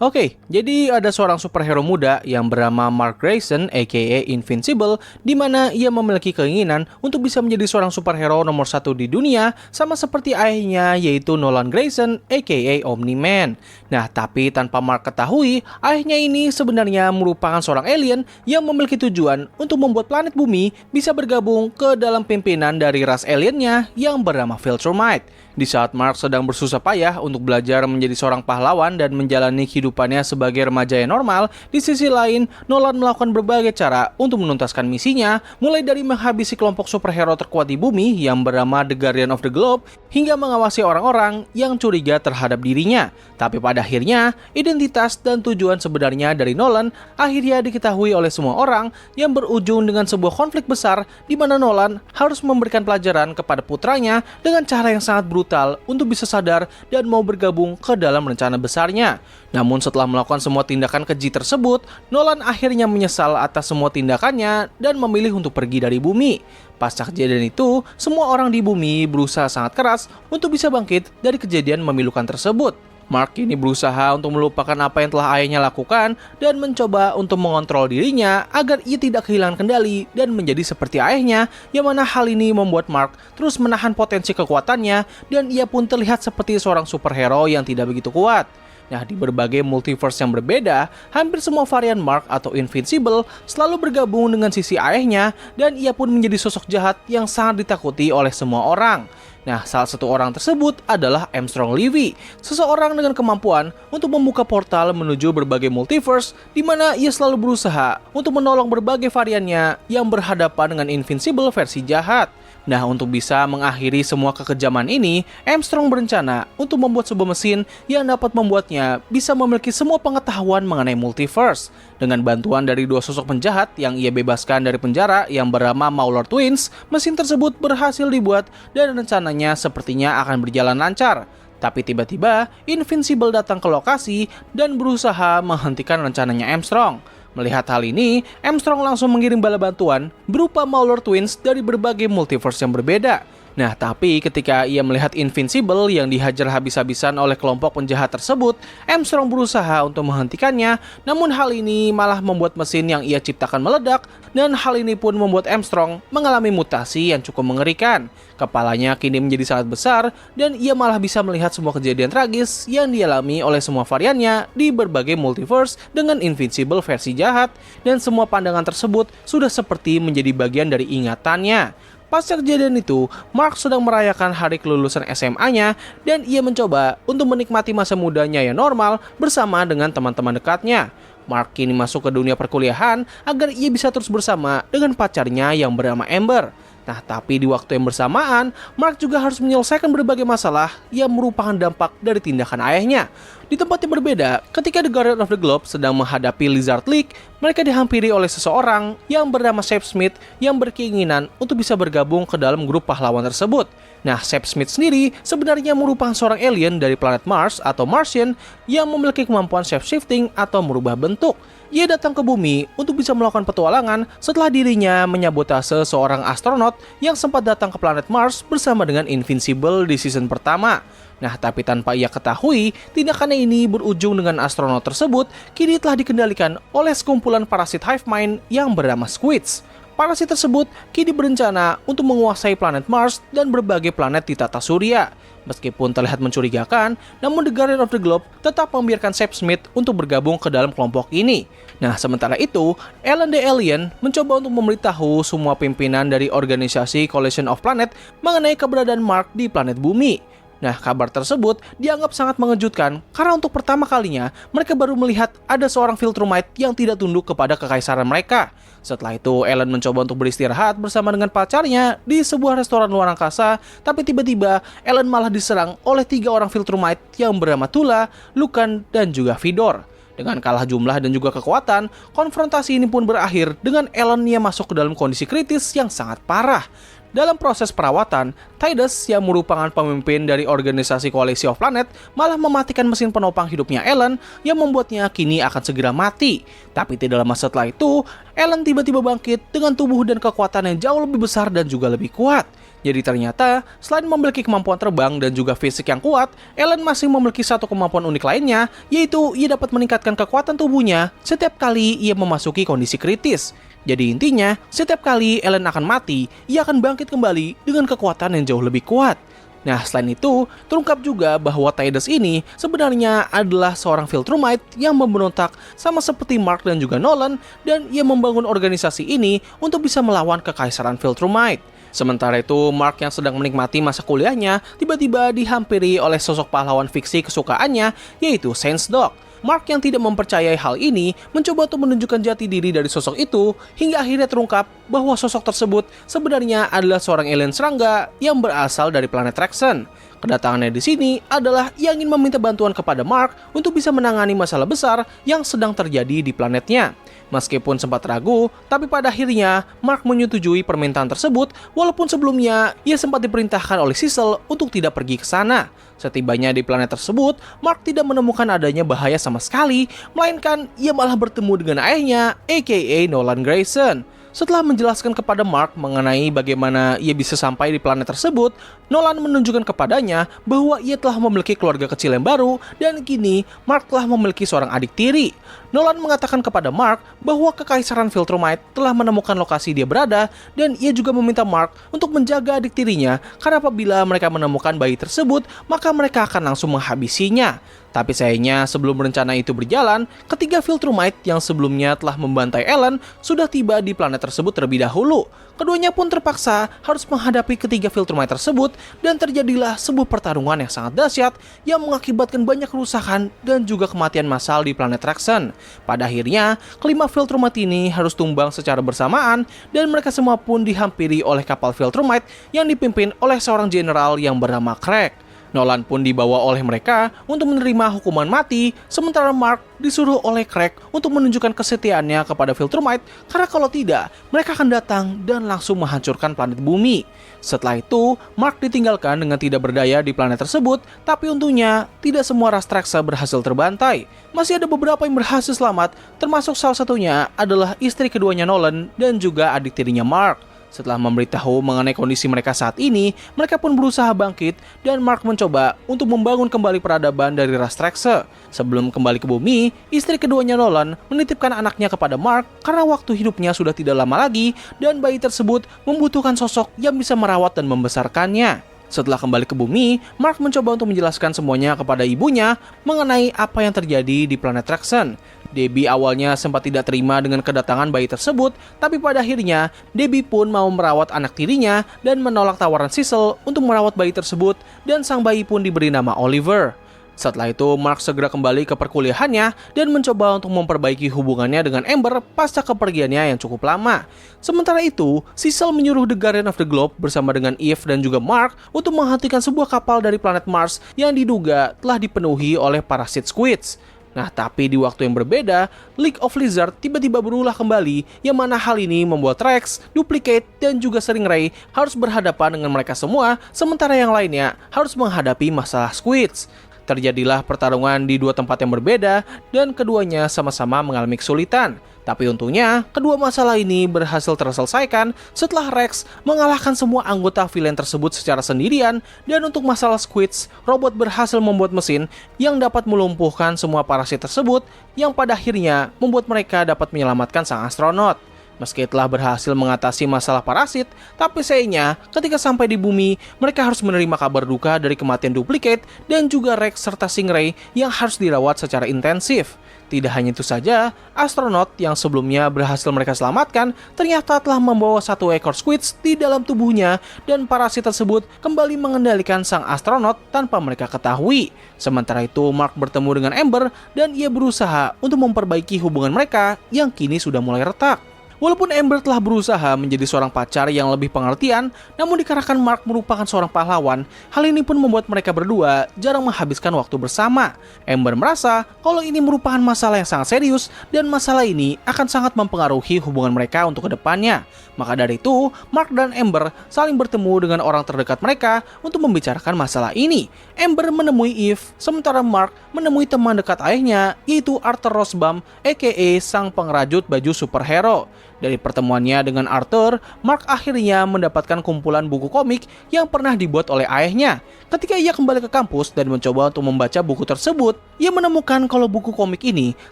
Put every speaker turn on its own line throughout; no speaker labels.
Oke, jadi ada seorang superhero muda yang bernama Mark Grayson aka Invincible, di mana ia memiliki keinginan untuk bisa menjadi seorang superhero nomor satu di dunia sama seperti ayahnya yaitu Nolan Grayson aka Omni-Man. Nah, tapi tanpa Mark ketahui, ayahnya ini sebenarnya merupakan seorang alien yang memiliki tujuan untuk membuat planet bumi bisa bergabung ke dalam pimpinan dari ras aliennya yang bernama Viltrumite. Di saat Mark sedang bersusah payah untuk belajar menjadi seorang pahlawan dan menjalani kehidupannya sebagai remaja yang normal, di sisi lain, Nolan melakukan berbagai cara untuk menuntaskan misinya, mulai dari menghabisi kelompok superhero terkuat di bumi yang bernama The Guardian of the Globe, hingga mengawasi orang-orang yang curiga terhadap dirinya. Tapi pada akhirnya, identitas dan tujuan sebenarnya dari Nolan akhirnya diketahui oleh semua orang yang berujung dengan sebuah konflik besar di mana Nolan harus memberikan pelajaran kepada putranya dengan cara yang sangat brutal untuk bisa sadar dan mau bergabung ke dalam rencana besarnya. Namun setelah melakukan semua tindakan keji tersebut, Nolan akhirnya menyesal atas semua tindakannya dan memilih untuk pergi dari bumi. Pasca kejadian itu, semua orang di bumi berusaha sangat keras untuk bisa bangkit dari kejadian memilukan tersebut. Mark kini berusaha untuk melupakan apa yang telah ayahnya lakukan dan mencoba untuk mengontrol dirinya agar ia tidak kehilangan kendali dan menjadi seperti ayahnya, yang mana hal ini membuat Mark terus menahan potensi kekuatannya dan ia pun terlihat seperti seorang superhero yang tidak begitu kuat. Nah, di berbagai multiverse yang berbeda, hampir semua varian Mark atau Invincible selalu bergabung dengan sisi ayahnya dan ia pun menjadi sosok jahat yang sangat ditakuti oleh semua orang. Nah, salah satu orang tersebut adalah Armstrong Levy, seseorang dengan kemampuan untuk membuka portal menuju berbagai multiverse, di mana ia selalu berusaha untuk menolong berbagai variannya yang berhadapan dengan Invincible versi jahat. Nah, untuk bisa mengakhiri semua kekejaman ini, Armstrong berencana untuk membuat sebuah mesin yang dapat membuatnya bisa memiliki semua pengetahuan mengenai multiverse. Dengan bantuan dari dua sosok penjahat yang ia bebaskan dari penjara yang bernama Mauler Twins, mesin tersebut berhasil dibuat dan rencananya sepertinya akan berjalan lancar. Tapi tiba-tiba, Invincible datang ke lokasi dan berusaha menghentikan rencananya Armstrong. Melihat hal ini, Armstrong langsung mengirim bala bantuan berupa Mauler Twins dari berbagai multiverse yang berbeda. Nah, tapi ketika ia melihat Invincible yang dihajar habis-habisan oleh kelompok penjahat tersebut, Armstrong berusaha untuk menghentikannya, namun hal ini malah membuat mesin yang ia ciptakan meledak, dan hal ini pun membuat Armstrong mengalami mutasi yang cukup mengerikan. Kepalanya kini menjadi sangat besar, dan ia malah bisa melihat semua kejadian tragis yang dialami oleh semua variannya di berbagai multiverse dengan Invincible versi jahat, dan semua pandangan tersebut sudah seperti menjadi bagian dari ingatannya. Pasca kejadian itu, Mark sedang merayakan hari kelulusan SMA-nya dan ia mencoba untuk menikmati masa mudanya yang normal bersama dengan teman-teman dekatnya. Mark kini masuk ke dunia perkuliahan agar ia bisa terus bersama dengan pacarnya yang bernama Amber. Nah, tapi di waktu yang bersamaan, Mark juga harus menyelesaikan berbagai masalah yang merupakan dampak dari tindakan ayahnya. Di tempat yang berbeda, ketika The Guardian of the Globe sedang menghadapi Lizard League, mereka dihampiri oleh seseorang yang bernama Shep Smith yang berkeinginan untuk bisa bergabung ke dalam grup pahlawan tersebut. Nah, Shep Smith sendiri sebenarnya merupakan seorang alien dari planet Mars atau Martian yang memiliki kemampuan shape-shifting atau merubah bentuk. Ia datang ke bumi untuk bisa melakukan petualangan setelah dirinya menyabotase seorang astronot yang sempat datang ke planet Mars bersama dengan Invincible di season pertama. Nah, tapi tanpa ia ketahui, tindakannya ini berujung dengan astronot tersebut kini telah dikendalikan oleh sekumpulan parasit hive mind yang bernama Squids. Parasit tersebut kini berencana untuk menguasai planet Mars dan berbagai planet di tata surya. Meskipun terlihat mencurigakan, namun The Guardian of the Globe tetap membiarkan Shep Smith untuk bergabung ke dalam kelompok ini. Nah, sementara itu, Alan the Alien mencoba untuk memberitahu semua pimpinan dari organisasi Coalition of Planet mengenai keberadaan Mark di planet bumi. Nah, kabar tersebut dianggap sangat mengejutkan karena untuk pertama kalinya mereka baru melihat ada seorang Viltrumite yang tidak tunduk kepada kekaisaran mereka. Setelah itu, Alan mencoba untuk beristirahat bersama dengan pacarnya di sebuah restoran luar angkasa, tapi tiba-tiba Alan malah diserang oleh 3 orang Viltrumite yang bernama Tula, Lucan, dan juga Vidor. Dengan kalah jumlah dan juga kekuatan, konfrontasi ini pun berakhir dengan Alan yang masuk ke dalam kondisi kritis yang sangat parah. Dalam proses perawatan, Tidus yang merupakan pemimpin dari organisasi Coalition of Planet malah mematikan mesin penopang hidupnya Alan yang membuatnya kini akan segera mati. Tapi tidak lama setelah itu, Alan tiba-tiba bangkit dengan tubuh dan kekuatan yang jauh lebih besar dan juga lebih kuat. Jadi ternyata, selain memiliki kemampuan terbang dan juga fisik yang kuat, Ellen masih memiliki satu kemampuan unik lainnya, yaitu ia dapat meningkatkan kekuatan tubuhnya setiap kali ia memasuki kondisi kritis. Jadi intinya, setiap kali Ellen akan mati, ia akan bangkit kembali dengan kekuatan yang jauh lebih kuat. Nah, selain itu, terungkap juga bahwa Tidus ini sebenarnya adalah seorang Viltrumite yang memberontak sama seperti Mark dan juga Nolan, dan ia membangun organisasi ini untuk bisa melawan kekaisaran Viltrumite. Sementara itu, Mark yang sedang menikmati masa kuliahnya tiba-tiba dihampiri oleh sosok pahlawan fiksi kesukaannya, yaitu Saint Dog. Mark yang tidak mempercayai hal ini mencoba untuk menunjukkan jati diri dari sosok itu, hingga akhirnya terungkap bahwa sosok tersebut sebenarnya adalah seorang alien serangga yang berasal dari planet Traxxon. Kedatangannya di sini adalah yang ingin meminta bantuan kepada Mark untuk bisa menangani masalah besar yang sedang terjadi di planetnya. Meskipun sempat ragu, tapi pada akhirnya Mark menyetujui permintaan tersebut, walaupun sebelumnya ia sempat diperintahkan oleh Sissel untuk tidak pergi ke sana. Setibanya di planet tersebut, Mark tidak menemukan adanya bahaya sama sekali, melainkan ia malah bertemu dengan ayahnya, aka Nolan Grayson. Setelah menjelaskan kepada Mark mengenai bagaimana ia bisa sampai di planet tersebut, Nolan menunjukkan kepadanya bahwa ia telah memiliki keluarga kecil yang baru dan kini Mark telah memiliki seorang adik tiri. Nolan mengatakan kepada Mark bahwa kekaisaran Viltrumite telah menemukan lokasi dia berada dan ia juga meminta Mark untuk menjaga adik tirinya karena apabila mereka menemukan bayi tersebut, maka mereka akan langsung menghabisinya. Tapi sayangnya sebelum rencana itu berjalan, ketiga Viltrumite yang sebelumnya telah membantai Ellen sudah tiba di planet tersebut terlebih dahulu. Keduanya pun terpaksa harus menghadapi ketiga Viltrumite tersebut dan terjadilah sebuah pertarungan yang sangat dahsyat yang mengakibatkan banyak kerusakan dan juga kematian massal di planet Traxxon. Pada akhirnya, kelima Viltrumite ini harus tumbang secara bersamaan dan mereka semua pun dihampiri oleh kapal Viltrumite yang dipimpin oleh seorang jenderal yang bernama Craig. Nolan pun dibawa oleh mereka untuk menerima hukuman mati, sementara Mark disuruh oleh Craig untuk menunjukkan kesetiaannya kepada Viltrumite karena kalau tidak, mereka akan datang dan langsung menghancurkan planet bumi. Setelah itu, Mark ditinggalkan dengan tidak berdaya di planet tersebut, tapi untungnya tidak semua ras Traxa berhasil terbantai. Masih ada beberapa yang berhasil selamat, termasuk salah satunya adalah istri keduanya Nolan dan juga adik tirinya Mark. Setelah memberitahu mengenai kondisi mereka saat ini, mereka pun berusaha bangkit dan Mark mencoba untuk membangun kembali peradaban dari ras Traxa. Sebelum kembali ke bumi, istri keduanya Nolan menitipkan anaknya kepada Mark karena waktu hidupnya sudah tidak lama lagi dan bayi tersebut membutuhkan sosok yang bisa merawat dan membesarkannya. Setelah kembali ke bumi, Mark mencoba untuk menjelaskan semuanya kepada ibunya mengenai apa yang terjadi di planet Traxxon. Debbie awalnya sempat tidak terima dengan kedatangan bayi tersebut, tapi pada akhirnya Debbie pun mau merawat anak tirinya dan menolak tawaran Sissel untuk merawat bayi tersebut dan sang bayi pun diberi nama Oliver. Setelah itu, Mark segera kembali ke perkuliahannya dan mencoba untuk memperbaiki hubungannya dengan Amber pasca kepergiannya yang cukup lama. Sementara itu, Sissel menyuruh The Guardian of the Globe bersama dengan Eve dan juga Mark untuk menghentikan sebuah kapal dari planet Mars yang diduga telah dipenuhi oleh parasit squids. Nah, tapi di waktu yang berbeda, League of Lizard tiba-tiba berulah kembali, yang mana hal ini membuat Rex, Duplicate, dan juga Stingray harus berhadapan dengan mereka semua, sementara yang lainnya harus menghadapi masalah squids. Terjadilah pertarungan di dua tempat yang berbeda, dan keduanya sama-sama mengalami kesulitan. Tapi untungnya, kedua masalah ini berhasil terselesaikan setelah Rex mengalahkan semua anggota villain tersebut secara sendirian, dan untuk masalah squids, robot berhasil membuat mesin yang dapat melumpuhkan semua parasit tersebut, yang pada akhirnya membuat mereka dapat menyelamatkan sang astronot. Meski telah berhasil mengatasi masalah parasit, tapi sayangnya ketika sampai di bumi, mereka harus menerima kabar duka dari kematian Duplicate dan juga Rex serta Stingray yang harus dirawat secara intensif. Tidak hanya itu saja, astronot yang sebelumnya berhasil mereka selamatkan ternyata telah membawa satu ekor squids di dalam tubuhnya dan parasit tersebut kembali mengendalikan sang astronot tanpa mereka ketahui. Sementara itu, Mark bertemu dengan Amber dan ia berusaha untuk memperbaiki hubungan mereka yang kini sudah mulai retak. Walaupun Amber telah berusaha menjadi seorang pacar yang lebih pengertian, namun dikarenakan Mark merupakan seorang pahlawan, hal ini pun membuat mereka berdua jarang menghabiskan waktu bersama. Amber merasa kalau ini merupakan masalah yang sangat serius dan masalah ini akan sangat mempengaruhi hubungan mereka untuk kedepannya. Maka dari itu, Mark dan Amber saling bertemu dengan orang terdekat mereka untuk membicarakan masalah ini. Amber menemui Eve, sementara Mark menemui teman dekat ayahnya, yaitu Arthur Rosbaum, aka sang pengrajut baju superhero. Dari pertemuannya dengan Arthur, Mark akhirnya mendapatkan kumpulan buku komik yang pernah dibuat oleh ayahnya. Ketika ia kembali ke kampus dan mencoba untuk membaca buku tersebut, ia menemukan kalau buku komik ini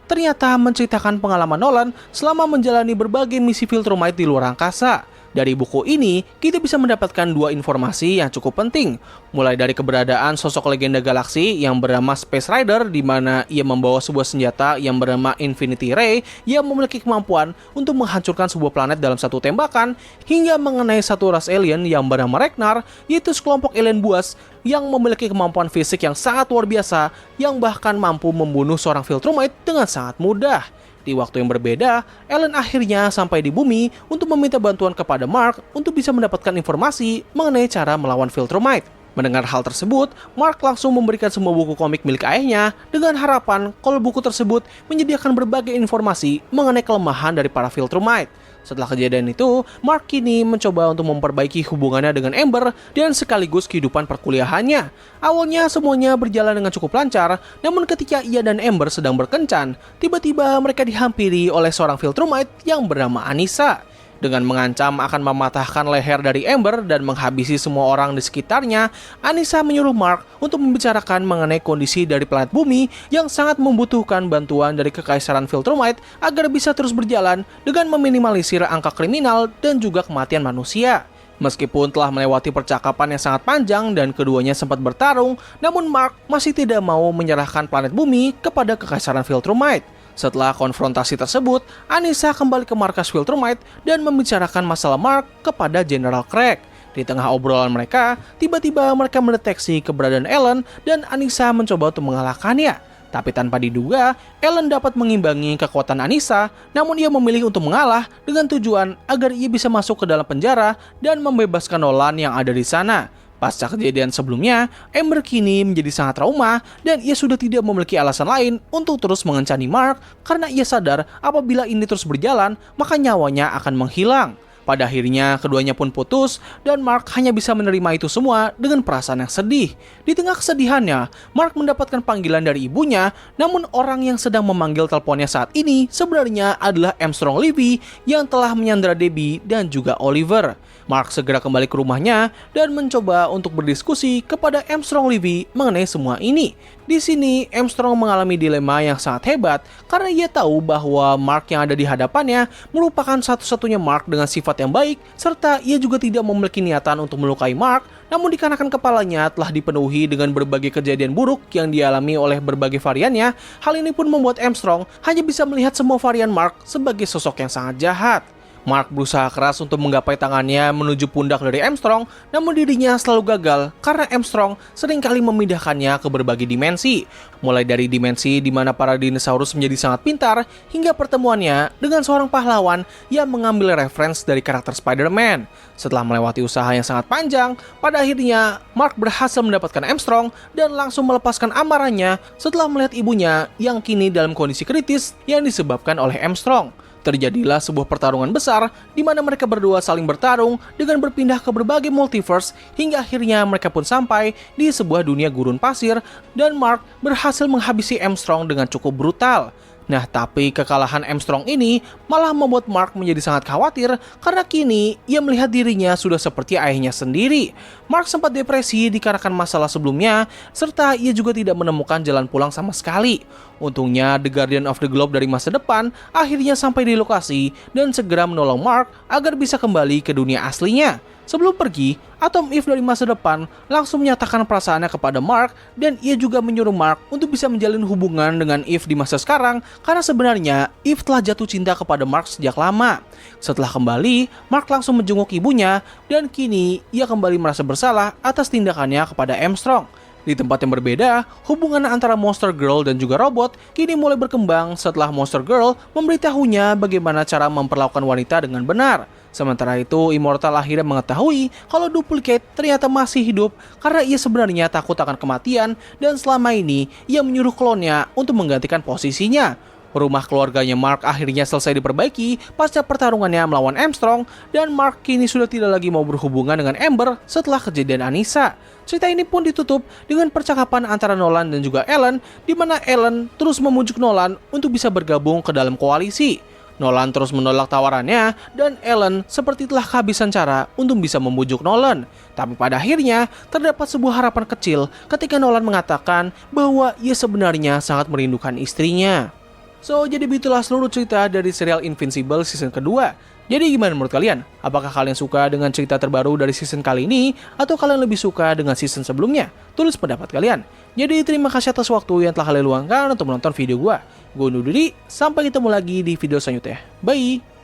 ternyata menceritakan pengalaman Nolan selama menjalani berbagai misi Viltrumite di luar angkasa. Dari buku ini, kita bisa mendapatkan dua informasi yang cukup penting. Mulai dari keberadaan sosok legenda galaksi yang bernama Space Rider, di mana ia membawa sebuah senjata yang bernama Infinity Ray yang memiliki kemampuan untuk menghancurkan sebuah planet dalam satu tembakan, hingga mengenai satu ras alien yang bernama Ragnar, yaitu sekelompok alien buas yang memiliki kemampuan fisik yang sangat luar biasa, yang bahkan mampu membunuh seorang Viltrumite dengan sangat mudah. Di waktu yang berbeda, Ellen akhirnya sampai di bumi untuk meminta bantuan kepada Mark untuk bisa mendapatkan informasi mengenai cara melawan Viltrumite. Mendengar hal tersebut, Mark langsung memberikan semua buku komik milik ayahnya dengan harapan kalau buku tersebut menyediakan berbagai informasi mengenai kelemahan dari para Viltrumite. Setelah kejadian itu, Mark kini mencoba untuk memperbaiki hubungannya dengan Amber dan sekaligus kehidupan perkuliahannya. Awalnya semuanya berjalan dengan cukup lancar, namun ketika ia dan Amber sedang berkencan, tiba-tiba mereka dihampiri oleh seorang Viltrumite yang bernama Anissa. Dengan mengancam akan mematahkan leher dari Amber dan menghabisi semua orang di sekitarnya, Anissa menyuruh Mark untuk membicarakan mengenai kondisi dari planet bumi yang sangat membutuhkan bantuan dari kekaisaran Viltrumite agar bisa terus berjalan dengan meminimalisir angka kriminal dan juga kematian manusia. Meskipun telah melewati percakapan yang sangat panjang dan keduanya sempat bertarung, namun Mark masih tidak mau menyerahkan planet bumi kepada kekaisaran Viltrumite. Setelah konfrontasi tersebut, Anissa kembali ke markas Viltrumite dan membicarakan masalah Mark kepada General Craig. Di tengah obrolan mereka, tiba-tiba mereka mendeteksi keberadaan Ellen dan Anissa mencoba untuk mengalahkannya. Tapi tanpa diduga, Ellen dapat mengimbangi kekuatan Anissa, namun ia memilih untuk mengalah dengan tujuan agar ia bisa masuk ke dalam penjara dan membebaskan Nolan yang ada di sana. Pasca kejadian sebelumnya, Amber kini menjadi sangat trauma dan ia sudah tidak memiliki alasan lain untuk terus mengencani Mark karena ia sadar apabila ini terus berjalan, maka nyawanya akan menghilang. Pada akhirnya, keduanya pun putus dan Mark hanya bisa menerima itu semua dengan perasaan yang sedih. Di tengah kesedihannya, Mark mendapatkan panggilan dari ibunya, namun orang yang sedang memanggil teleponnya saat ini sebenarnya adalah Armstrong Levy yang telah menyandera Debbie dan juga Oliver. Mark segera kembali ke rumahnya dan mencoba untuk berdiskusi kepada Armstrong Levy mengenai semua ini. Di sini, Armstrong mengalami dilema yang sangat hebat karena ia tahu bahwa Mark yang ada di hadapannya merupakan satu-satunya Mark dengan sifat yang baik, serta ia juga tidak memiliki niatan untuk melukai Mark, namun dikarenakan kepalanya telah dipenuhi dengan berbagai kejadian buruk yang dialami oleh berbagai variannya, hal ini pun membuat Armstrong hanya bisa melihat semua varian Mark sebagai sosok yang sangat jahat. Mark berusaha keras untuk menggapai tangannya menuju pundak dari Armstrong, namun dirinya selalu gagal karena Armstrong seringkali memindahkannya ke berbagai dimensi. Mulai dari dimensi di mana para dinosaurus menjadi sangat pintar, hingga pertemuannya dengan seorang pahlawan yang mengambil referensi dari karakter Spider-Man. Setelah melewati usaha yang sangat panjang, pada akhirnya Mark berhasil mendapatkan Armstrong dan langsung melepaskan amarahnya setelah melihat ibunya yang kini dalam kondisi kritis yang disebabkan oleh Armstrong. Terjadilah sebuah pertarungan besar di mana mereka berdua saling bertarung dengan berpindah ke berbagai multiverse hingga akhirnya mereka pun sampai di sebuah dunia gurun pasir dan Mark berhasil menghabisi Armstrong dengan cukup brutal. Nah, tapi kekalahan Armstrong ini malah membuat Mark menjadi sangat khawatir karena kini ia melihat dirinya sudah seperti ayahnya sendiri. Mark sempat depresi dikarenakan masalah sebelumnya, serta ia juga tidak menemukan jalan pulang sama sekali. Untungnya, The Guardian of the Globe dari masa depan akhirnya sampai di lokasi dan segera menolong Mark agar bisa kembali ke dunia aslinya. Sebelum pergi, Atom Eve dari masa depan langsung menyatakan perasaannya kepada Mark dan ia juga menyuruh Mark untuk bisa menjalin hubungan dengan Eve di masa sekarang karena sebenarnya Eve telah jatuh cinta kepada Mark sejak lama. Setelah kembali, Mark langsung menjenguk ibunya dan kini ia kembali merasa bersalah atas tindakannya kepada Armstrong. Di tempat yang berbeda, hubungan antara Monster Girl dan juga robot kini mulai berkembang setelah Monster Girl memberitahunya bagaimana cara memperlakukan wanita dengan benar. Sementara itu, Immortal akhirnya mengetahui kalau Duplicate ternyata masih hidup karena ia sebenarnya takut akan kematian dan selama ini ia menyuruh klonnya untuk menggantikan posisinya. Rumah keluarganya Mark akhirnya selesai diperbaiki pasca pertarungannya melawan Armstrong dan Mark kini sudah tidak lagi mau berhubungan dengan Amber setelah kejadian Anissa. Cerita ini pun ditutup dengan percakapan antara Nolan dan juga Ellen di mana Ellen terus memujuk Nolan untuk bisa bergabung ke dalam koalisi. Nolan terus menolak tawarannya dan Ellen seperti telah kehabisan cara untuk bisa membujuk Nolan. Tapi pada akhirnya terdapat sebuah harapan kecil ketika Nolan mengatakan bahwa ia sebenarnya sangat merindukan istrinya. So, jadi begitulah seluruh cerita dari serial Invincible season kedua. Jadi gimana menurut kalian? Apakah kalian suka dengan cerita terbaru dari season kali ini? Atau kalian lebih suka dengan season sebelumnya? Tulis pendapat kalian. Jadi terima kasih atas waktu yang telah kalian luangkan untuk menonton video gua. Gue undur diri, sampai ketemu lagi di video selanjutnya. Bye!